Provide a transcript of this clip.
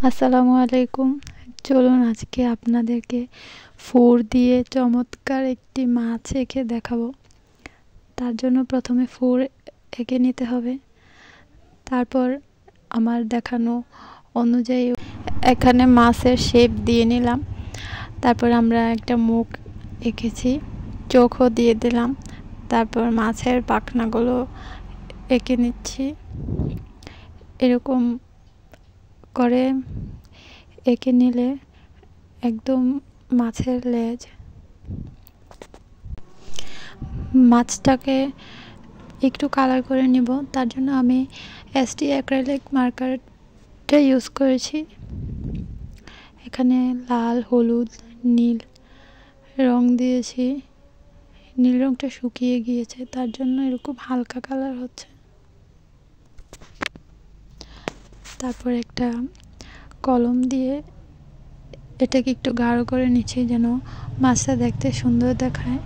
আসসালামু আলাইকুম। চলুন আজকে আপনাদেরকে ফুর দিয়ে চমৎকার একটি মাছ এঁকে দেখাবো। তার জন্য প্রথমে ফুর এঁকে নিতে হবে। তারপর আমার দেখানো অনুযায়ী এখানে মাছের শেপ দিয়ে নিলাম। তারপর আমরা একটা মুখ এঁকেছি, চোখও দিয়ে দিলাম। তারপর মাছের পাখনাগুলো এঁকে নিচ্ছি। এরকম করে এঁকে নিলে একদম মাছের লেজ। মাছটাকে একটু কালার করে নিব, তার জন্য আমি এসটি অ্যাক্রিলিক মার্কারটা ইউজ করেছি। এখানে লাল, হলুদ, নীল রং দিয়েছি। নীল রংটা শুকিয়ে গিয়েছে, তার জন্য এরকম হালকা কালার হচ্ছে। তারপর একটা কলম দিয়ে এটাকে একটু গাঢ় করে নিচ্ছি যেন মাছটা দেখতে সুন্দর দেখায়।